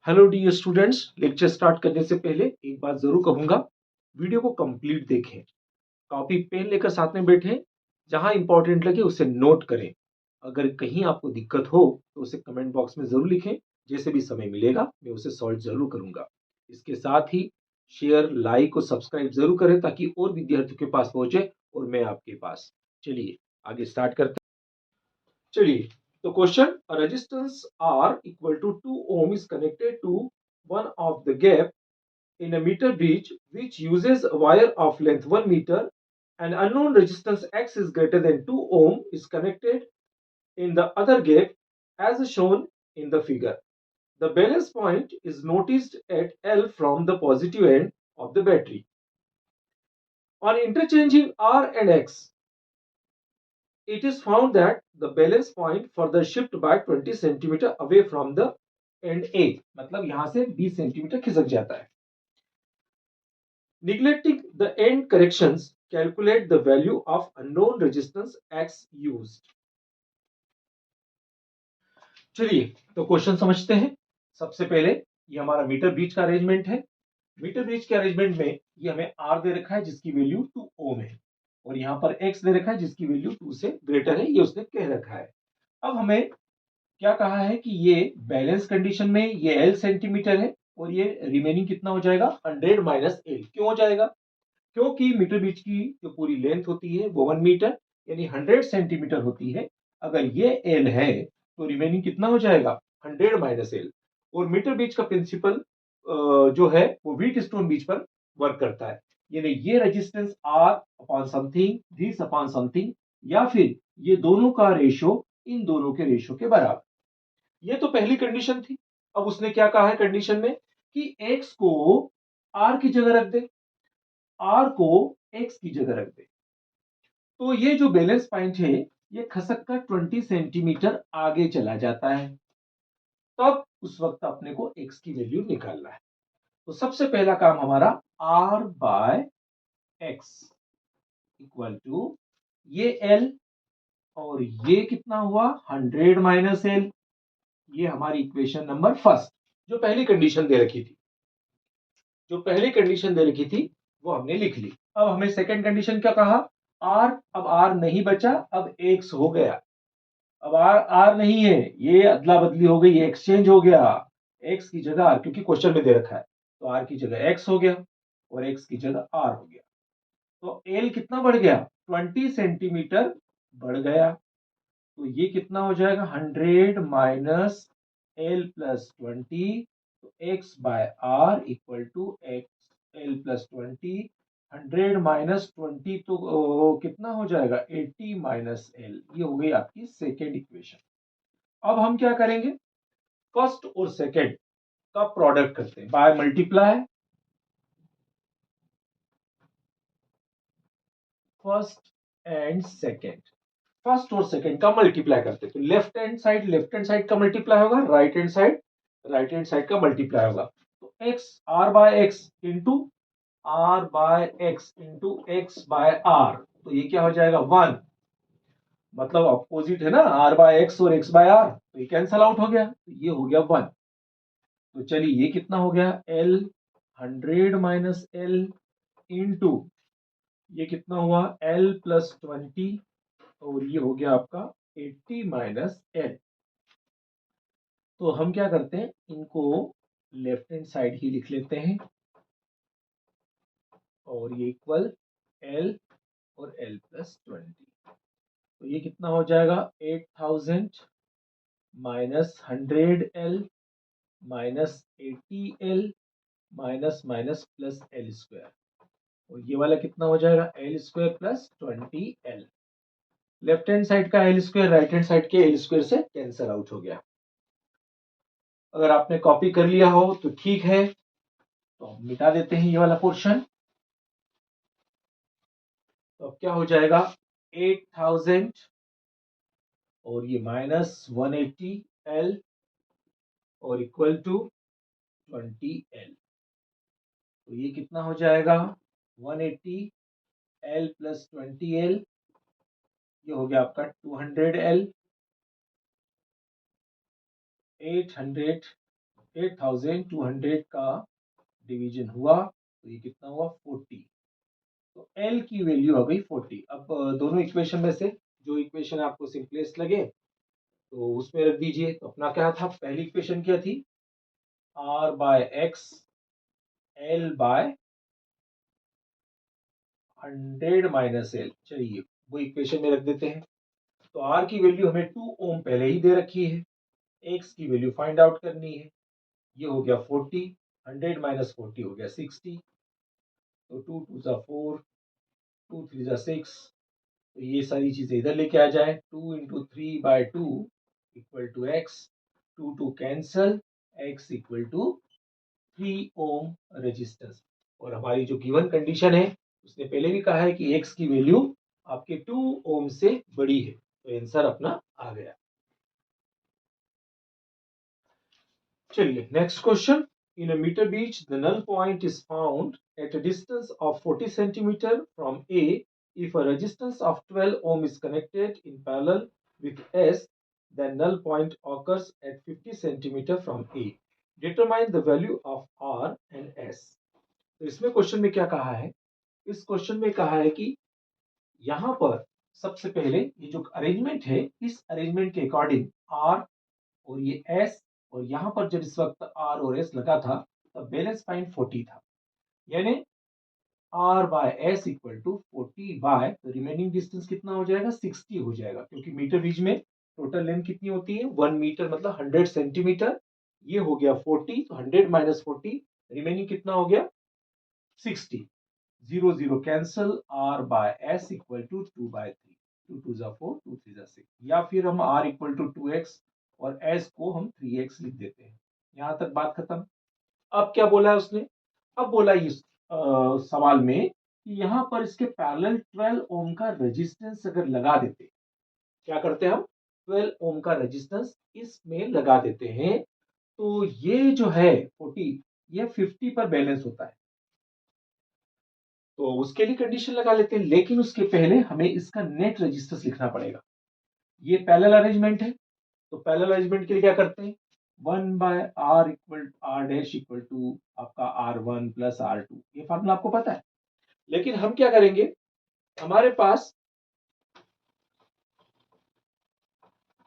Hello dear students, lecture start करने से पहले एक बात जरूर कहूंगा, वीडियो को कंप्लीट देखें, कॉपी पेन लेकर साथ में बैठें, जहां इंपॉर्टेंट लगे उसे नोट करें। अगर कहीं आपको दिक्कत हो तो उसे कमेंट बॉक्स में जरूर लिखें, जैसे भी समय मिलेगा मैं उसे सॉल्व जरूर करूंगा। इसके साथ ही शेयर, लाइक और सब्सक्राइब जरूर करें ताकि और विद्यार्थियों के पास पहुंचे और मैं आपके पास। चलिए आगे स्टार्ट करते हैं। चलिए, तो question, a resistance R equal to 2 ohm is connected to one of the gap in a meter bridge which uses a wire of length 1 meter. An unknown resistance X is greater than 2 ohm is connected in the other gap as shown in the figure. The balance point is noticed at L from the positive end of the battery. On interchanging R and X, it is found that the balance point further shift by 20 centimeter away from the end A, मतलब यहां से 20 centimetre खिसक जाता है। Neglecting the end corrections, calculate the value of unknown resistance X used. चलिए, तो question समझते हैं। सबसे पहले ये हमारा मीटर ब्रिज का अरेंजमेंट है। मीटर ब्रिज के अरेंजमेंट में ये हमें आर दे रखा है जिसकी वैल्यू 2 ओम है, और यहाँ पर एक्स दे रखा है जिसकी वैल्यू 2 से ग्रेटर है, ये उसने कह रखा है। अब हमें क्या कहा है कि ये बैलेंस कंडीशन में ये एल सेंटीमीटर है और ये रिमेनिंग कितना हो जाएगा 100 माइनस एल। क्यों हो जाएगा? क्योंकि मीटर ब्रिज की जो पूरी लेंथ होती है वो 1 मीटर यानी 100 सेंटीमीटर होती है। अगर ये एल है तो रिमेनिंग कितना हो जाएगा 100 माइनस एल। और मीटर ब्रिज का प्रिंसिपल जो है वो व्हीट स्टोन ब्रिज पर वर्क करता है, यानी ये resistance R upon something, this upon something, या फिर ये दोनों का रेशो इन दोनों के रेशो के बराबर। ये तो पहली कंडीशन थी। अब उसने क्या कहा है कंडीशन में कि एक्स को आर की जगह रख दे, आर को एक्स की जगह रख दे। तो ये जो बैलेंस पॉइंट है ये खसक कर 20 सेंटीमीटर आगे चला जाता है। तब उस वक्त अपने को एक्स की वैल्यू निकालना है। तो सबसे पहला काम हमारा R by x equal to ये एल, और ये कितना हुआ 100 माइनस एल। ये हमारी इक्वेशन नंबर फर्स्ट, जो पहली कंडीशन दे रखी थी, जो पहली कंडीशन दे रखी थी वो हमने लिख ली। अब हमें सेकंड कंडीशन क्या कहा, आर, अब आर नहीं बचा, अब एक्स हो गया। अब आर आर नहीं है, ये अदला बदली हो गई, एक्सचेंज हो गया। एक्स की जगह आर, क्योंकि क्वेश्चन में दे रखा है, तो आर की जगह एक्स हो गया और एक्स की जगह आर हो गया। तो एल कितना बढ़ गया 20 सेंटीमीटर बढ़ गया। तो ये कितना हो जाएगा 100 माइनस एल प्लस 20, तो x by R equal to x L plus 20। 100 minus 20 तो कितना हो जाएगा 80 माइनस एल। ये हो गई आपकी सेकेंड इक्वेशन। अब हम क्या करेंगे, फर्स्ट और सेकेंड का प्रोडक्ट करते हैं by multiply. First and second, फर्स्ट और सेकेंड का मल्टीप्लाई करते हैं। तो लेफ्ट हैंड साइड का मल्टीप्लाई होगा, राइट हैंड साइड का मल्टीप्लाई होगा। तो x R by x into R by x into x by R, तो ये क्या हो जाएगा 1, मतलब अपोजिट है ना, आर बाय एक्स और एक्स बाय आर, तो ये कैंसल आउट हो गया, तो ये हो गया 1। तो चलिए ये कितना हो गया एल 100 माइनस एल इंटू ये कितना हुआ एल प्लस 20, और ये हो गया आपका 80 माइनस एल। तो हम क्या करते हैं, इनको लेफ्ट हैंड साइड ही लिख लेते हैं, और ये इक्वल एल और एल प्लस 20। तो ये कितना हो जाएगा 8000 minus 100 L minus 80 L minus minus plus L square, और ये वाला कितना हो जाएगा L square plus 20 L. Left hand side का L square right hand side के एल स्क्वायर से कैंसिल आउट हो गया। अगर आपने कॉपी कर लिया हो तो ठीक है, तो हम मिटा देते हैं ये वाला पोर्शन। तो अब क्या हो जाएगा 8000 और ये माइनस 180 एल और इक्वल टू 20 एल। तो ये कितना हो जाएगा 180 एल प्लस 20 एल, ये हो गया आपका 200 एल, 800 8200 का डिवीजन हुआ तो ये कितना हुआ 40। तो L की वैल्यू आ गई 40। अब दोनों इक्वेशन में से जो इक्वेशन आपको सिंपलेस्ट लगे तो उसमें रख दीजिए। तो अपना क्या था, पहली इक्वेशन क्या थी, R by x L by 100 minus L। चलिए वो इक्वेशन में रख देते हैं। तो R की वैल्यू हमें 2 ओम पहले ही दे रखी है, X की वैल्यू फाइंड आउट करनी है। ये हो गया 40, 100 माइनस 40 हो गया 60। तो 2 2 जा 4, 2 3 जा 6। तो ये सारी चीजें इधर लेके आ जाए। 2 into 3/2 equal to x. 2 2 cancel, x equal to 3 ohm resistance. और हमारी जो गिवन कंडीशन है उसने पहले भी कहा है कि एक्स की वैल्यू आपके 2 ओम से बड़ी है। तो आंसर अपना आ गया। चलिए next question. In a meter beach, the null point is found at a distance of 40 centimeter from A if a resistance of 12 ohm is connected in parallel with S, then null point occurs at 50 centimeter from A. Determine the value of R and S. तो इसमें question में क्या कहा है, इस question में कहा है कि यहाँ पर सबसे पहले ये जो अरेंजमेंट है, इस अरेंजमेंट के अकॉर्डिंग R और ये S, और यहां पर जब इस वक्त R और S लगा था तब बैलेंस पॉइंट 40 था। यानी R by S equal to 40 by remaining distance कितना हो जाएगा, 60 हो जाएगा। क्योंकि मीटर बीच में टोटल लेंथ कितनी होती है, 1 मीटर मतलब 100 सेंटीमीटर। ये हो गया 40, तो 100 माइनस 40 रिमेनिंग कितना हो गया 60। 0 0 cancel, R by S equal to 2/3। 2 2 जा 4, 2 3 जा 6। या फिर हम R इक्वल टू 2x और S को हम 3x लिख देते हैं। यहां तक बात खत्म। अब क्या बोला है उसने, अब बोला इस सवाल में कि यहां पर इसके पैरेलल 12 ओम का रेजिस्टेंस अगर लगा देते, क्या करते हैं हम, 12 ओम का रेजिस्टेंस इसमें लगा देते हैं तो ये जो है 40, ये 50 पर बैलेंस होता है। तो उसके लिए कंडीशन लगा लेते हैं, लेकिन उसके पहले हमें इसका नेट रेजिस्टेंस लिखना पड़ेगा। ये पैरेलल अरेंजमेंट है, तो पैरेलल अरेंजमेंट के लिए क्या करते हैं, 1 by R equal R dash equal to आपका R1 प्लस R2। ये फॉर्मूला आपको पता है। लेकिन हम क्या करेंगे, हमारे पास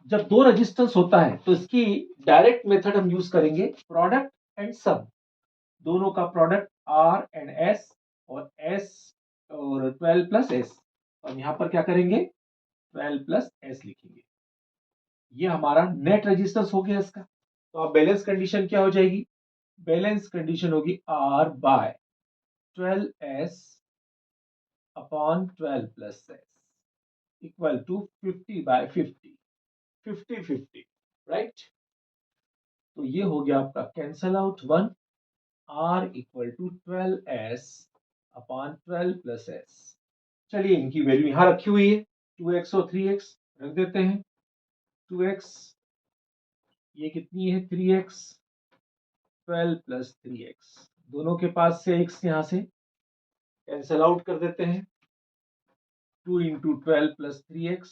जब दो रेजिस्टेंस होता है तो इसकी डायरेक्ट मेथड हम यूज करेंगे, प्रोडक्ट एंड सम। दोनों का प्रोडक्ट R एंड S, और S और 12 प्लस S। हम यहां पर क्या करेंगे, 12 प्लस S लिखेंगे। ये हमारा नेट रेजिस्टेंस हो गया इसका। तो अब बैलेंस कंडीशन क्या हो जाएगी, बैलेंस कंडीशन होगी R by 12S upon 12 plus S equal to 50 by 50, 50 50, right. तो ये हो गया आपका cancel out 1। R equal to 12S upon 12 plus S। चलिए इनकी वैल्यू यहां रखी हुई है, 2x और 3x रख देते हैं। 2x ये कितनी है 3x, 12 प्लस 3x, दोनों के पास से x यहां से कैंसल आउट कर देते हैं। 2 इंटू 12 प्लस 3x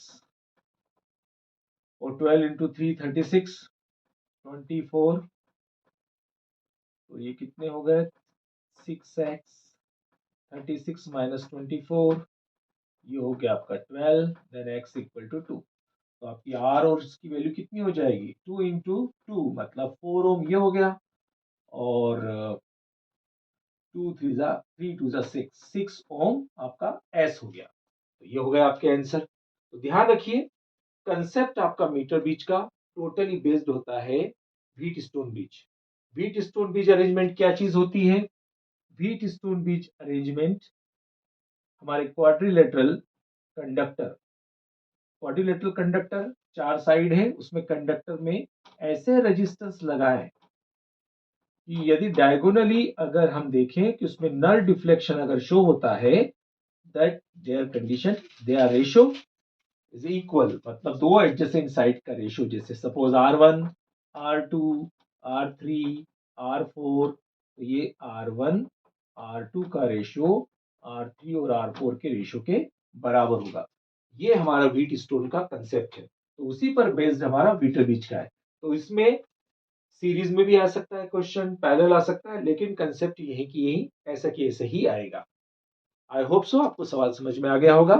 और 12 इंटू 3 36, 24। तो ये कितने हो गए 6x, 36 माइनस 24, ये हो गया आपका 12, देन x इक्वल टू 2। तो आपकी R और इसकी वैल्यू कितनी हो जाएगी, 2 इंटू 2 मतलब 4 ओम ये हो गया, और 2 3 जा 3 2 जा 6, 6 ओम आपका S हो गया। तो ये हो गया आपके आंसर। तो ध्यान रखिए कंसेप्ट आपका मीटर बीच का टोटली बेस्ड होता है wheat stone bridge. Wheat stone bridge arrangement क्या चीज होती है, व्हीट स्टोन ब्रिज अरेंजमेंट हमारे quadrilateral conductor, quadrilateral conductor 4 side है, उसमें कंडक्टर में ऐसे रेजिस्टेंस लगाए कि यदि डायगोनली अगर हम देखें कि उसमें नल डिफ्लेक्शन अगर शो होता है, that there condition their ratio is equal, मतलब दो एडजेसेंट साइड का रेशियो, जैसे suppose R1 R2 R3 R4, तो ये R1 R2 का रेशियो R3 और R4 के रेशियो के बराबर होगा। ये हमारा व्हीट स्टोन का कंसेप्ट है। तो उसी पर बेस्ड हमारा मीटर बीच का है। तो इसमें सीरीज में भी आ सकता है क्वेश्चन, पैरेलल आ सकता है, लेकिन कंसेप्ट यही कि यही ऐसा कि ऐसे ही आएगा। आई होप सो आपको सवाल समझ में आ गया होगा।